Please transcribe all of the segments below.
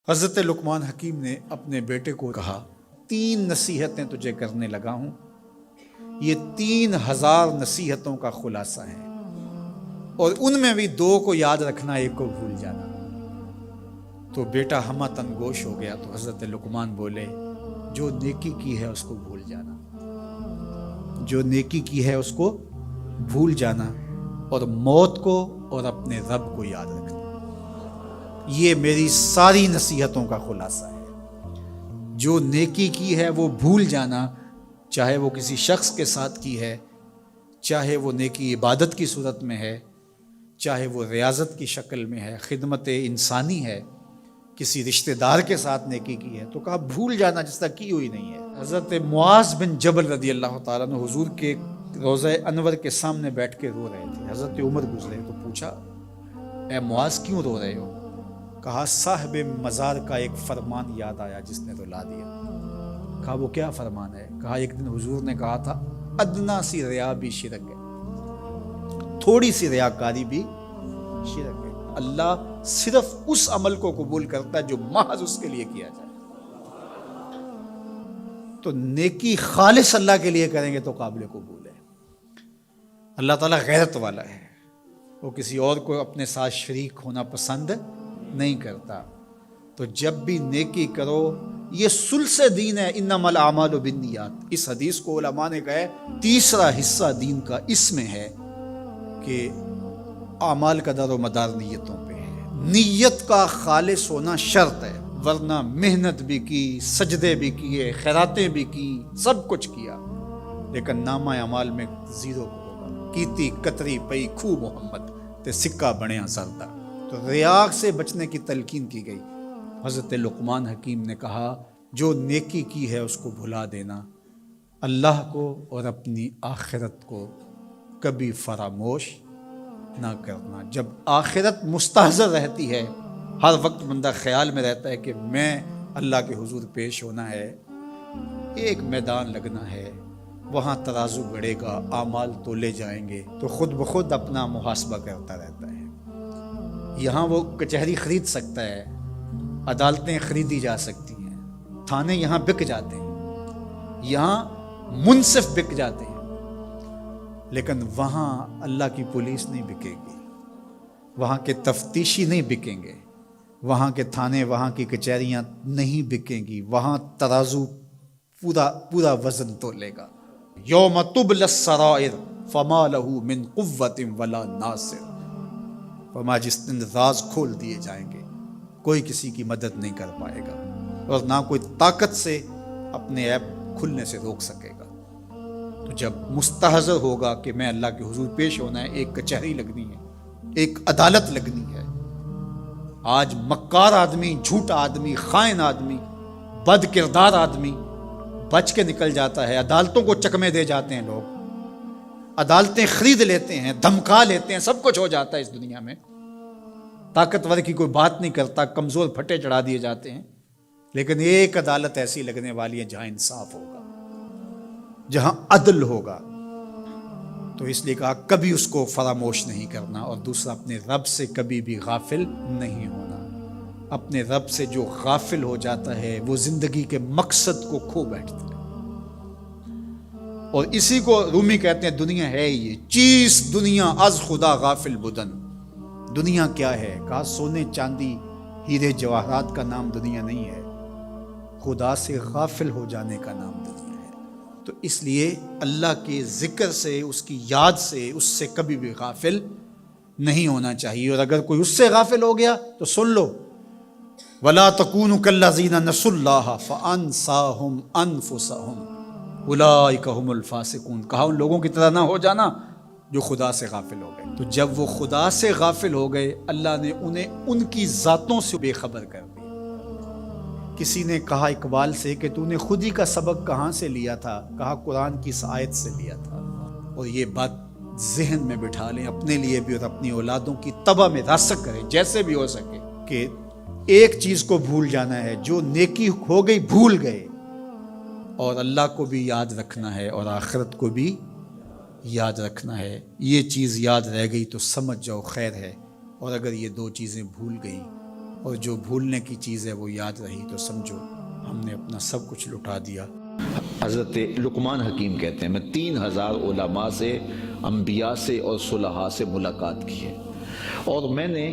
حضرت لقمان حکیم نے اپنے بیٹے کو کہا 3 نصیحتیں تجھے کرنے لگا ہوں، یہ 3000 نصیحتوں کا خلاصہ ہے، اور ان میں بھی 2 کو یاد رکھنا، 1 کو بھول جانا۔ تو بیٹا ہمہ تنگوش ہو گیا، تو حضرت لقمان بولے جو نیکی کی ہے اس کو بھول جانا، جو نیکی کی ہے اس کو بھول جانا، اور موت کو اور اپنے رب کو یاد رکھنا۔ یہ میری ساری نصیحتوں کا خلاصہ ہے۔ جو نیکی کی ہے وہ بھول جانا، چاہے وہ کسی شخص کے ساتھ کی ہے، چاہے وہ نیکی عبادت کی صورت میں ہے، چاہے وہ ریاضت کی شکل میں ہے، خدمت انسانی ہے، کسی رشتہ دار کے ساتھ نیکی کی ہے، تو کہا بھول جانا جس طرح کی ہوئی نہیں ہے۔ حضرت معاذ بن جبل رضی اللہ تعالیٰ عنہ حضور کے روضہ انور کے سامنے بیٹھ کے رو رہے تھے۔ حضرت عمر گزرے تو پوچھا اے معاذ کیوں رو رہے ہو؟ کہا صاحب مزار کا ایک فرمان یاد آیا جس نے رلا دیا۔ کہا وہ کیا فرمان ہے؟ کہا ایک دن حضور نے کہا تھا ادنا سی ریا بھی شرک ہے، تھوڑی سی ریاکاری بھی شرک ہے۔ اللہ صرف اس عمل کو قبول کرتا ہے جو محض اس کے لیے کیا جائے۔ تو نیکی خالص اللہ کے لیے کریں گے تو قابل قبول ہے۔ اللہ تعالیٰ غیرت والا ہے، وہ کسی اور کو اپنے ساتھ شریک ہونا پسند نہیں کرتا۔ تو جب بھی نیکی کرو، یہ ثلث دین ہے، انما الاعمال بالنیات۔ اس حدیث کو علماء نے کہا ہے تیسرا حصہ دین کا اس میں ہے کہ اعمال کا دار و مدار نیتوں پہ ہے۔ نیت کا خالص ہونا شرط ہے، ورنہ محنت بھی کی، سجدے بھی کیے، خیراتیں بھی کی، سب کچھ کیا، لیکن نامہ اعمال میں 0 کو ہوگا۔ کیتی کتری پئی کھو محمد تے سکہ بنیا زردہ۔ تو ریاء سے بچنے کی تلقین کی گئی۔ حضرت لقمان حکیم نے کہا جو نیکی کی ہے اس کو بھلا دینا، اللہ کو اور اپنی آخرت کو کبھی فراموش نہ کرنا۔ جب آخرت مستحضر رہتی ہے، ہر وقت بندہ خیال میں رہتا ہے کہ میں اللہ کے حضور پیش ہونا ہے، ایک میدان لگنا ہے، وہاں ترازو گڑے گا، اعمال تولے جائیں گے، تو خود بخود اپنا محاسبہ کرتا رہتا ہے۔ یہاں وہ کچہری خرید سکتا ہے، عدالتیں خریدی جا سکتی ہیں، تھانے یہاں بک جاتے ہیں، یہاں منصف بک جاتے ہیں، لیکن وہاں اللہ کی پولیس نہیں بکے گی، وہاں کے تفتیشی نہیں بکیں گے، وہاں کے تھانے، وہاں کی کچہریاں نہیں بکیں گی، وہاں ترازو پورا وزن تولے گا۔ یوم تبلی السرائر فما لہ من قوت ولا ناصر۔ فرمایا جس دن راز کھول دیے جائیں گے، کوئی کسی کی مدد نہیں کر پائے گا، اور نہ کوئی طاقت سے اپنے عیب کھلنے سے روک سکے گا۔ تو جب مستحضر ہوگا کہ میں اللہ کے حضور پیش ہونا ہے، ایک کچہری لگنی ہے، ایک عدالت لگنی ہے۔ آج مکار آدمی، جھوٹا آدمی، خائن آدمی، بد کردار آدمی بچ کے نکل جاتا ہے، عدالتوں کو چکمے دے جاتے ہیں لوگ، عدالتیں خرید لیتے ہیں، دھمکا لیتے ہیں، سب کچھ ہو جاتا ہے اس دنیا میں۔ طاقتور کی کوئی بات نہیں کرتا، کمزور پھٹے چڑھا دیے جاتے ہیں، لیکن ایک عدالت ایسی لگنے والی ہے جہاں انصاف ہوگا، جہاں عدل ہوگا۔ تو اس لیے کہا کبھی اس کو فراموش نہیں کرنا، اور دوسرا اپنے رب سے کبھی بھی غافل نہیں ہونا۔ اپنے رب سے جو غافل ہو جاتا ہے وہ زندگی کے مقصد کو کھو بیٹھتا ہے، اور اسی کو رومی کہتے ہیں دنیا ہے یہ چیز دنیا از خدا غافل بدن۔ دنیا کیا ہے؟ کہا سونے چاندی ہیرے جواہرات کا نام دنیا نہیں ہے، خدا سے غافل ہو جانے کا نام دنیا ہے۔ تو اس لیے اللہ کے ذکر سے، اس کی یاد سے، اس سے کبھی بھی غافل نہیں ہونا چاہیے، اور اگر کوئی اس سے غافل ہو گیا تو سن لو وَلَا تَكُونُوا كَالَّذِينَ نَسُوا اللَّهَ فَأَنسَاهُمْ أَنفُسَهُمْ أُولَٰئِكَ هُمُ الْفَاسِقُونَ۔ کہا ان لوگوں کی طرح نہ ہو جانا جو خدا سے غافل ہو گئے۔ تو جب وہ خدا سے غافل ہو گئے، اللہ نے انہیں ان کی ذاتوں سے بے خبر کر دیا۔ کسی نے کہا اقبال سے کہ تو نے خود ہی کا سبق کہاں سے لیا تھا؟ کہا قرآن کی اس آیت سے لیا تھا۔ اور یہ بات ذہن میں بٹھا لیں، اپنے لیے بھی اور اپنی اولادوں کی طبع میں راسخ کریں جیسے بھی ہو سکے، کہ ایک چیز کو بھول جانا ہے، جو نیکی ہو گئی بھول گئے، اور اللہ کو بھی یاد رکھنا ہے اور آخرت کو بھی یاد رکھنا ہے۔ یہ چیز یاد رہ گئی تو سمجھ جاؤ خیر ہے، اور اگر یہ 2 چیزیں بھول گئی اور جو بھولنے کی چیز ہے وہ یاد رہی تو سمجھو ہم نے اپنا سب کچھ لٹا دیا۔ حضرت لقمان حکیم کہتے ہیں میں 3000 علماء سے، انبیاء سے اور صلحاء سے ملاقات کی ہے، اور میں نے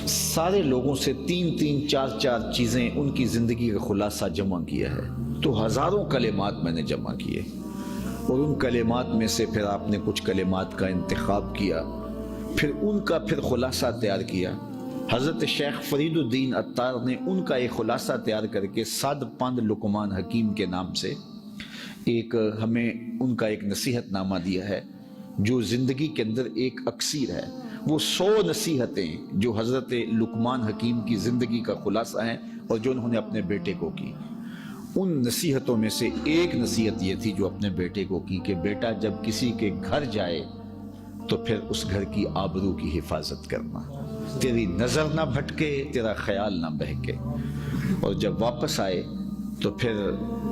سارے لوگوں سے 3 4 چیزیں ان کی زندگی کا خلاصہ جمع کیا ہے، تو ہزاروں کلمات میں نے جمع کیے، اور ان کلمات میں سے پھر آپ نے کچھ کلمات کا انتخاب کیا، پھر ان کا خلاصہ تیار کیا۔ حضرت شیخ فرید الدین عطار نے ان کا ایک خلاصہ تیار کر کے سعد پند لقمان حکیم کے نام سے ہمیں ان کا ایک نصیحت نامہ دیا ہے، جو زندگی کے اندر ایک اکسیر ہے۔ وہ 100 نصیحتیں جو حضرت لقمان حکیم کی زندگی کا خلاصہ ہیں اور جو انہوں نے اپنے بیٹے کو کی، ان نصیحتوں میں سے ایک نصیحت یہ تھی جو اپنے بیٹے کو کی کہ بیٹا جب کسی کے گھر جائے تو پھر اس گھر کی آبرو کی حفاظت کرنا، تیری نظر نہ بھٹکے، تیرا خیال نہ بہکے، اور جب واپس آئے تو پھر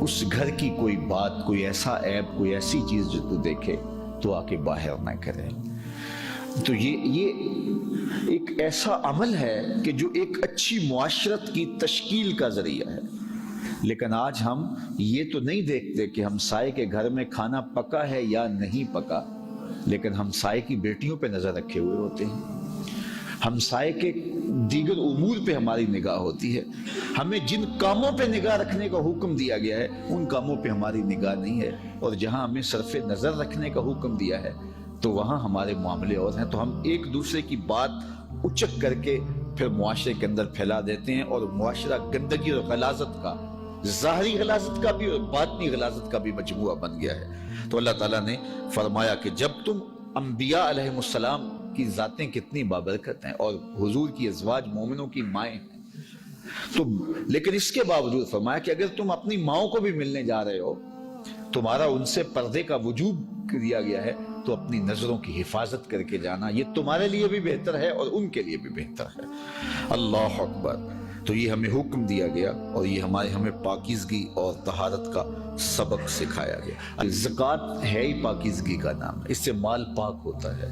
اس گھر کی کوئی بات، کوئی ایسا عیب، کوئی ایسی چیز جو تو دیکھے تو آ کے باہر نہ کرے۔ تو یہ ایک ایسا عمل ہے کہ جو ایک اچھی معاشرت کی تشکیل کا ذریعہ ہے، لیکن آج ہم یہ تو نہیں دیکھتے کہ ہمسائے کے گھر میں کھانا پکا ہے یا نہیں پکا، لیکن ہمسائے کی بیٹیوں پہ نظر رکھے ہوئے ہوتے ہیں، ہمسائے کے دیگر امور پہ ہماری نگاہ ہوتی ہے، ہمیں جن کاموں پہ نگاہ رکھنے کا حکم دیا گیا ہے ان کاموں پہ ہماری نگاہ نہیں ہے، اور جہاں ہمیں صرف نظر رکھنے کا حکم دیا ہے تو وہاں ہمارے معاملے اور ہیں، تو ہم ایک دوسرے کی بات اچک کر کے پھر معاشرے کے اندر پھیلا دیتے ہیں، اور معاشرہ گندگی اور غلاظت کا، ظاہری غلاظت کا بھی اور باطنی غلاظت کا بھی مجموعہ بن گیا ہے۔ تو اللہ تعالیٰ نے فرمایا کہ جب تم انبیاء علیہ السلام کی ذاتیں کتنی بابرکت ہیں اور حضور کی ازواج مومنوں کی مائیں ہیں، تو لیکن اس کے باوجود فرمایا کہ اگر تم اپنی ماؤں کو بھی ملنے جا رہے ہو، تمہارا ان سے پردے کا وجوب دیا گیا ہے، تو اپنی نظروں کی حفاظت کر کے جانا، یہ تمہارے لیے بھی بہتر ہے اور ان کے لیے بھی بہتر ہے۔ اللہ اکبر۔ تو یہ ہمیں حکم دیا گیا اور یہ ہمیں پاکیزگی اور طہارت کا سبق سکھایا گیا۔ زکوٰۃ ہے ہی پاکیزگی کا نام ہے، اس سے مال پاک ہوتا ہے۔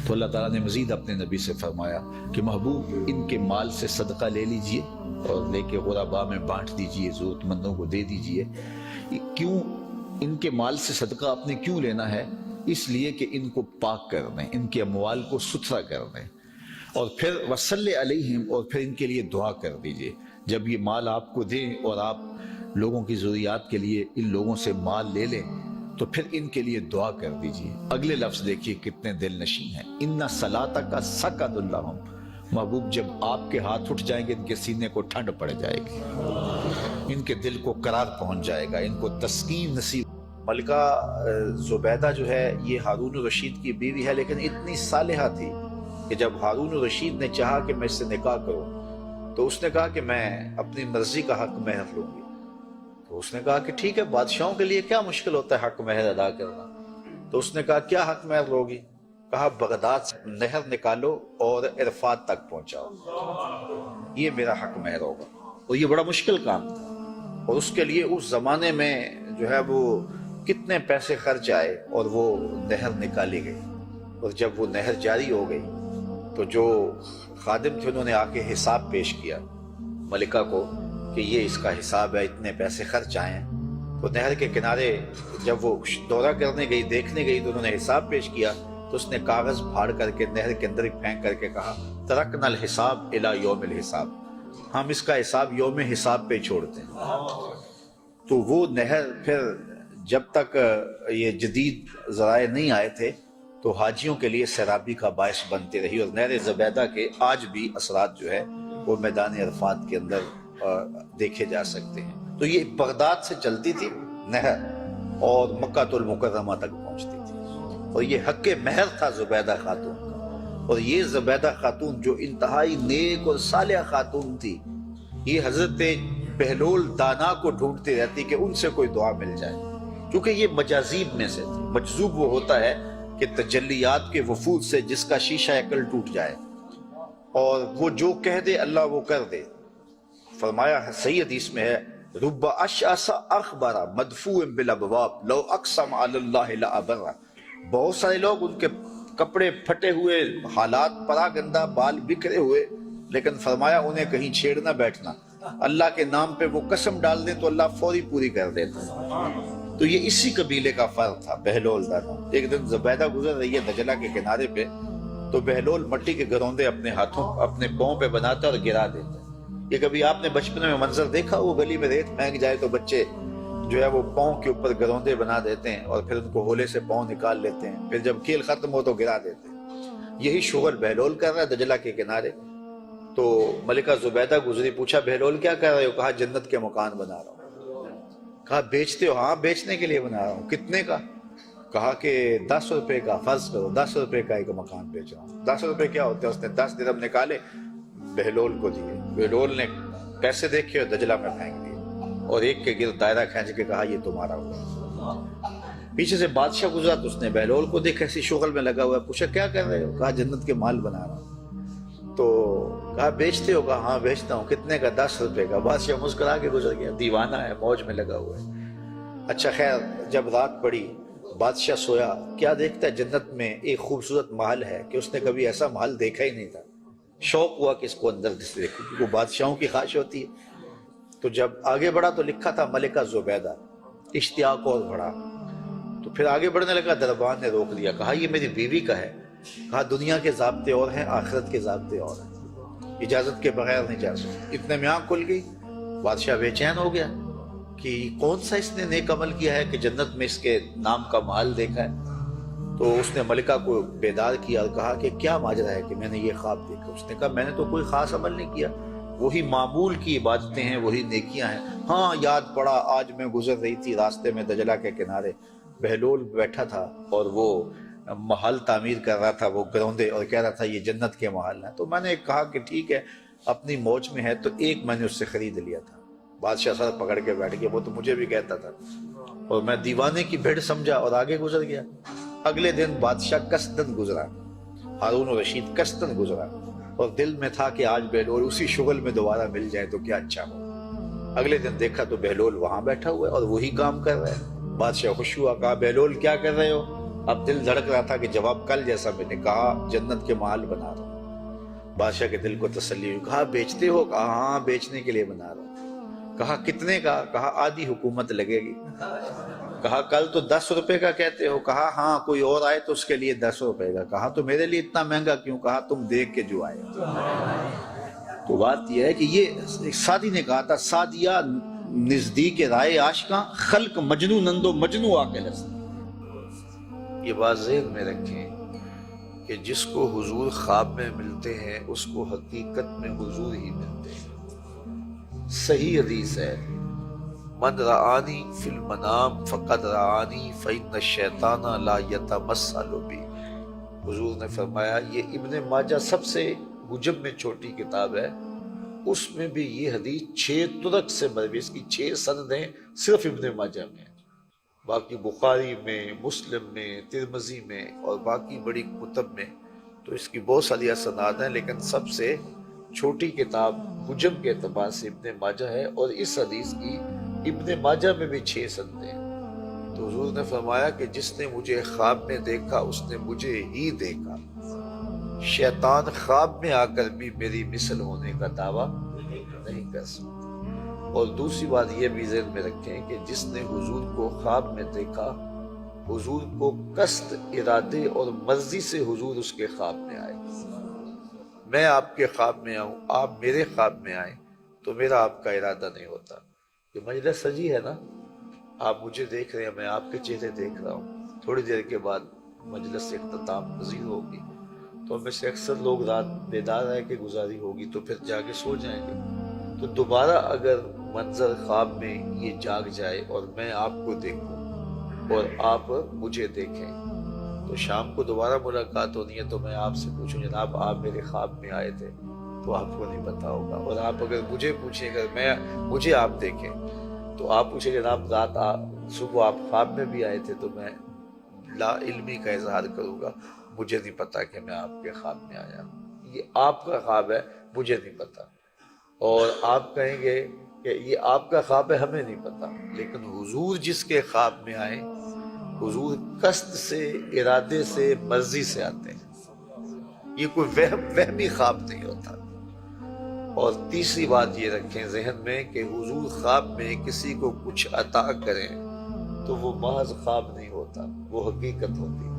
تو اللہ تعالیٰ نے مزید اپنے نبی سے فرمایا کہ محبوب ان کے مال سے صدقہ لے لیجئے اور لے کے غرباء میں بانٹ دیجئے، ضرورت مندوں کو دے دیجئے۔ کیوں ان کے مال سے صدقہ آپ نے کیوں لینا ہے؟ اس لیے کہ ان کو پاک کر دیں، ان کے اموال کو ستھرا کر دیں، اور پھر وصلی علیہم، اور پھر ان کے لیے دعا کر دیجئے۔ جب یہ مال آپ کو دیں اور آپ لوگوں کی ضروریات کے لیے ان لوگوں سے مال لے لیں تو پھر ان کے لیے دعا کر دیجئے۔ اگلے لفظ دیکھیے کتنے دل نشین ہیں، ان صلاتک سکن لہم۔ محبوب جب آپ کے ہاتھ اٹھ جائیں گے ان کے سینے کو ٹھنڈ پڑ جائے گی، ان کے دل کو قرار پہنچ جائے گا، ان کو تسکین نصیب۔ ملکہ زبیدہ جو ہے یہ ہارون الرشید کی بیوی ہے، لیکن اتنی صالحہ تھی کہ جب ہارون الرشید نے چاہا کہ میں اس سے نکاح کروں تو اس نے کہا کہ میں اپنی مرضی کا حق مہر لوں گی۔ تو اس نے کہا کہ ٹھیک ہے، بادشاہوں کے لیے کیا مشکل ہوتا ہے حق مہر ادا کرنا۔ تو اس نے کہا کیا حق مہر لوگی؟ کہا بغداد سے نہر نکالو اور عرفات تک پہنچاؤ، یہ میرا حق مہر ہوگا۔ اور یہ بڑا مشکل کام تھا، اور اس کے لیے اس زمانے میں جو ہے وہ کتنے پیسے خرچ آئے، اور وہ نہر نکالی گئی۔ اور جب وہ نہر جاری ہو گئی تو جو خادم تھے انہوں نے آ کے حساب پیش کیا ملکہ کو کہ یہ اس کا حساب ہے، اتنے پیسے خرچ آئے ہیں۔ تو نہر کے کنارے جب وہ دورہ کرنے گئی، دیکھنے گئی، تو انہوں نے حساب پیش کیا، تو اس نے کاغذ پھاڑ کر کے نہر کے اندر پھینک کر کے کہا ترکنا الحساب الی یوم الحساب، ہم اس کا حساب یوم حساب پہ چھوڑتے ہیں۔ تو وہ نہر پھر جب تک یہ جدید ذرائع نہیں آئے تھے تو حاجیوں کے لیے سیرابی کا باعث بنتی رہی، اور نہر زبیدہ کے آج بھی اثرات جو ہے وہ میدان عرفات کے اندر دیکھے جا سکتے ہیں۔ تو یہ بغداد سے چلتی تھی نہر اور مکہ المکرمہ تک پہنچتی تھی، اور یہ حق مہر تھا زبیدہ خاتون کا۔ اور یہ زبیدہ خاتون جو انتہائی نیک اور صالحہ خاتون تھی، یہ حضرت بہلول دانا کو ڈھونڈتی رہتی کہ ان سے کوئی دعا مل جائے، کیونکہ یہ مجاذیب میں سے تھی۔ مجذوب وہ ہوتا ہے کہ تجلیات کے وفود سے جس کا شیشہ عقل ٹوٹ جائے اور وہ جو کہہ دے اللہ وہ کر دے۔ فرمایا صحیح حدیث میں ہے رب اشعث اخبر مدفوع بالابواب لو اقسم علی اللہ لابر۔ بہت سارے لوگ ان کے کپڑے پھٹے ہوئے، حالات پراگندہ، بال بکھرے ہوئے، لیکن فرمایا انہیں کہیں چھیڑ نہ بیٹھنا، اللہ کے نام پہ وہ قسم ڈال دیں تو اللہ فوری پوری کر دیتا ہے۔ تو یہ اسی قبیلے کا فرد تھا بہلول دادا۔ ایک دن زبیدہ گزر رہی ہے دجلہ کے کنارے پہ، تو بہلول مٹی کے گروندے اپنے ہاتھوں اپنے پاؤں پہ بناتا اور گرا دیتا ہے۔ یہ کبھی آپ نے بچپن میں منظر دیکھا، وہ گلی میں ریت پھینک جائے تو بچے جو ہے وہ پاؤں کے اوپر گروندے بنا دیتے ہیں اور پھر ان کو ہولے سے پاؤں نکال لیتے ہیں، پھر جب کھیل ختم ہو تو گرا دیتے ہیں۔ یہی شغل بہلول کر رہا ہے دجلہ کے کنارے۔ تو ملکہ زبیدہ گزری، پوچھا بہلول کیا کر رہے ہو؟ کہا جنت کے مکان بنا رہا ہوں۔ کہا بیچتے ہو؟ ہاں بیچنے کے لیے بنا رہا ہوں۔ کتنے کا؟ کہا کہ 10 روپے کا، فرض کرو 10 روپے کا ایک مکان بیچ رہا ہوں۔ 10 روپے کیا ہوتے ہیں؟ اس نے 10 درہم نکالے، بہلول کو دیے۔ بہلول نے پیسے دیکھے اور دجلہ میں پھینک دیے اور ایک کے گرد دائرہ کھینچ کے کہا یہ تمہارا ہوا۔ پیچھے سے بادشاہ گزرا تو اس نے بہلول کو دیکھا ایسی شغل میں لگا ہوا ہے، پوچھا کیا کر رہے ہو؟ کہا جنت کے مال بنا رہا ہوں۔ تو کہا بیچتے ہو؟ کہا ہاں بیچتا ہوں۔ کتنے کا؟ 10 روپے کا۔ بادشاہ مسکرا کے گزر گیا، دیوانہ ہے، موج میں لگا ہوا ہے۔ اچھا خیر، جب رات پڑی بادشاہ سویا، کیا دیکھتا ہے جنت میں ایک خوبصورت محل ہے کہ اس نے کبھی ایسا محل دیکھا ہی نہیں تھا۔ شوق ہوا کہ اس کو اندر سے دیکھو، کیونکہ وہ بادشاہوں کی خواہش ہوتی ہے۔ تو جب آگے بڑھا تو لکھا تھا ملکہ زبیدہ، اشتیاق اور بڑھا۔ تو پھر آگے بڑھنے لگا، دربان نے روک دیا، کہا یہ میری بیوی کا ہے۔ کہا دنیا کے ضابطے اور ہیں، آخرت کے ضابطے اور ہیں، اجازت کے بغیر نہیں جا سکتے۔ اتنے میں آنکھ کھل گئی، بادشاہ بے چین ہو گیا کہ کون سا اس نے نیک عمل کیا ہے کہ جنت میں اس کے نام کا محل دیکھا ہے۔ تو اس نے ملکہ کو بیدار کیا اور کہا کہ کیا ماجرا ہے کہ میں نے یہ خواب دیکھا؟ اس نے کہا میں نے تو کوئی خاص عمل نہیں کیا، وہی معمول کی عبادتیں ہیں، وہی نیکیاں ہیں۔ ہاں یاد پڑا، آج میں گزر رہی تھی راستے میں دجلہ کے کنارے، بہلول بیٹھا تھا اور وہ محل تعمیر کر رہا تھا، وہ گروندے، اور کہہ رہا تھا یہ جنت کے محل ہیں۔ تو میں نے کہا کہ ٹھیک ہے، اپنی موج میں ہے، تو ایک میں نے اس سے خرید لیا تھا۔ بادشاہ سر پکڑ کے بیٹھ گیا، وہ تو مجھے بھی کہتا تھا، اور میں دیوانے کی بھیڑ سمجھا اور آگے گزر گیا۔ اگلے دن بادشاہ قصدن گزرا، ہارون الرشید قصدن گزرا، اور دل میں تھا کہ آج بہلول اسی شغل میں دوبارہ مل جائے تو کیا اچھا ہو۔ اگلے دن دیکھا تو بہلول وہاں بیٹھا ہوا ہے اور وہی کام کر رہا ہے۔ بادشاہ خوش ہوا، کہا بہلول کیا کر رہے ہو؟ اب دل دھڑک رہا تھا کہ جواب کل جیسا میں نے کہا جنت کے محل بنا رہا ہوں۔ بادشاہ کے دل کو تسلی ہوئی، کہا بیچتے ہو؟ کہا ہاں بیچنے کے لیے بنا رہا ہوں۔ کہا کتنے کا؟ کہا آدھی حکومت لگے گی۔ کہا کل تو 10 روپے کا کہتے ہو۔ کہا ہاں کوئی اور آئے تو اس کے لیے 10 روپے کا۔ کہا تو میرے لیے اتنا مہنگا کیوں؟ کہا تم دیکھ کے جو آئے۔ تو بات یہ ہے کہ یہ سعدی نے کہا تھا، سعدیہ نزدیک رائے عاشقاں، خلق مجنو نندو مجنو عاقل است۔ یہ بات ذہن میں رکھیں کہ جس کو حضور خواب میں ملتے ہیں اس کو حقیقت میں حضور ہی ملتے ہیں۔ صحیح حدیث ہے، من رآنی فی المنام فقد رآنی فإن الشیطان لا یتمثل بی۔ حضور نے فرمایا، یہ ابن ماجہ سب سے حجب میں چھوٹی کتاب ہے، اس میں بھی یہ حدیث 6 طرق سے مروی، اس کی 6 سندیں صرف ابن ماجہ میں ہیں، باقی بخاری میں، مسلم میں، ترمذی میں اور باقی بڑی کتب میں تو اس کی بہت ساری اسناد ہیں، لیکن سب سے چھوٹی کتاب حجم کے اعتبار سے ابن ماجہ ہے، اور اس حدیث کی ابن ماجہ میں بھی 6 سندیں ہیں۔ تو حضور نے فرمایا کہ جس نے مجھے خواب میں دیکھا اس نے مجھے ہی دیکھا۔ شیطان خواب میں آ کر بھی میری مثل ہونے کا دعویٰ نہیں کر سکتا۔ اور دوسری بات یہ بھی ذہن میں رکھیں کہ جس نے حضور کو خواب میں دیکھا، حضور کو قصد، ارادے اور مرضی سے حضور اس کے خواب میں آئے۔ میں آپ کے خواب میں آؤں، آپ میرے خواب میں آئیں تو میرا آپ کا ارادہ نہیں ہوتا۔ یہ مجلس سجی ہے نا، آپ مجھے دیکھ رہے ہیں، میں آپ کے چہرے دیکھ رہا ہوں، تھوڑی دیر کے بعد مجلس سے اختتام پذیر ہوگی، تو میں سے اکثر لوگ رات بیدار رہ کے گزاری ہوگی تو پھر جا کے سو جائیں گے۔ تو دوبارہ اگر منظر خواب میں یہ جاگ جائے اور میں آپ کو دیکھوں اور آپ مجھے دیکھیں تو شام کو دوبارہ ملاقات ہونی ہے، تو میں آپ سے پوچھوں جناب آپ میرے خواب میں آئے تھے، تو آپ کو نہیں پتا ہوگا، اور آپ اگر مجھے پوچھیں، اگر مجھے آپ دیکھیں تو آپ پوچھیں جناب رات صبح آپ خواب میں بھی آئے تھے، تو میں لا علمی کا اظہار کروں گا، مجھے نہیں پتا کہ میں آپ کے خواب میں آیا ہوں، یہ آپ کا خواب ہے، مجھے نہیں پتا۔ اور آپ کہیں گے کہ یہ آپ کا خواب ہے، ہمیں نہیں پتا، لیکن حضور جس کے خواب میں آئے، حضور قصد سے، ارادے سے، مرضی سے آتے ہیں، یہ کوئی وہمی خواب نہیں ہوتا۔ اور تیسری بات یہ رکھیں ذہن میں کہ حضور خواب میں کسی کو کچھ عطا کریں تو وہ محض خواب نہیں ہوتا، وہ حقیقت ہوتی ہے۔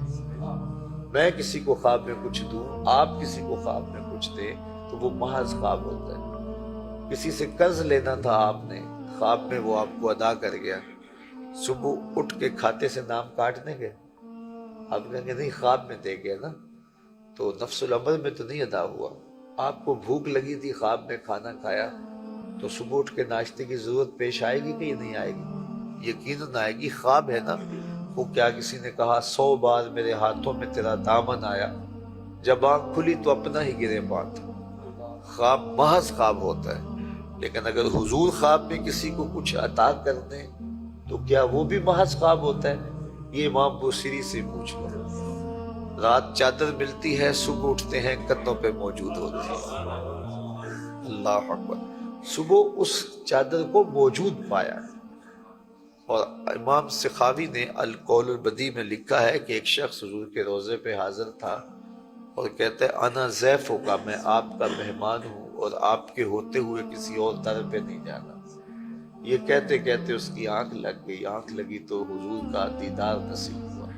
میں کسی کو خواب میں کچھ دوں، آپ کسی کو خواب میں کچھ دیں تو وہ محض خواب ہوتا ہے۔ کسی سے قرض لینا تھا آپ نے، خواب میں وہ آپ کو ادا کر گیا، صبح اٹھ کے کھاتے سے نام کاٹ دیں گے؟ آپ کہیں گے نہیں خواب میں دے گیا نا، تو نفس الامر میں تو نہیں ادا ہوا۔ آپ کو بھوک لگی تھی، خواب میں کھانا کھایا، تو صبح اٹھ کے ناشتے کی ضرورت پیش آئے گی کہ یہ نہیں آئے گی؟ یقیناً آئے گی، خواب ہے نا۔ وہ کیا کسی نے کہا 100 بار میرے ہاتھوں میں تیرا دامن آیا، جب آنکھ کھلی تو اپنا ہی گرے بات۔ خواب محض خواب ہوتا ہے، لیکن اگر حضور خواب میں کسی کو کچھ عطا کر دیں تو کیا وہ بھی محض خواب ہوتا ہے؟ یہ امام بوصیری سے پوچھ لو۔ رات چادر ملتی ہے، صبح اٹھتے ہیں کندھوں پہ موجود ہوتی ہے۔ اللہ اکبر، صبح اس چادر کو موجود پایا۔ اور امام سخاوی نے القول البدیع میں لکھا ہے کہ ایک شخص حضور کے روضے پہ حاضر تھا اور کہتا ہے انا ضیفک، میں آپ کا مہمان ہوں اور آپ کے ہوتے ہوئے کسی اور در پہ نہیں جانا۔ یہ کہتے کہتے اس کی آنکھ لگ گئی، آنکھ لگی تو حضور کا دیدار نصیب ہوا۔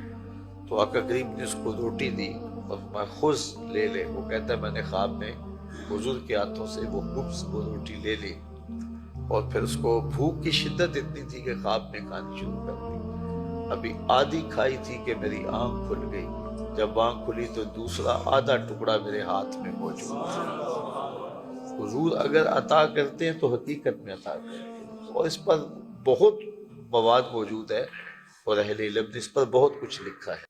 تو آقا کریم نے اس کو روٹی دی اور میں خذ لے لے۔ وہ کہتا ہے میں نے خواب میں حضور کے ہاتھوں سے وہ خبز کو روٹی لے لی، اور پھر اس کو بھوک کی شدت اتنی تھی کہ خواب میں کھانی شروع کر دی۔ ابھی آدھی کھائی تھی کہ میری آنکھ کھل گئی، جب آنکھ کھلی تو دوسرا آدھا ٹکڑا میرے ہاتھ میں موجود تھا۔ حضور اگر عطا کرتے ہیں تو حقیقت میں عطا کرتے ہیں، اور اس پر بہت مواد موجود ہے، اور اہل علم نے اس پر بہت کچھ لکھا ہے۔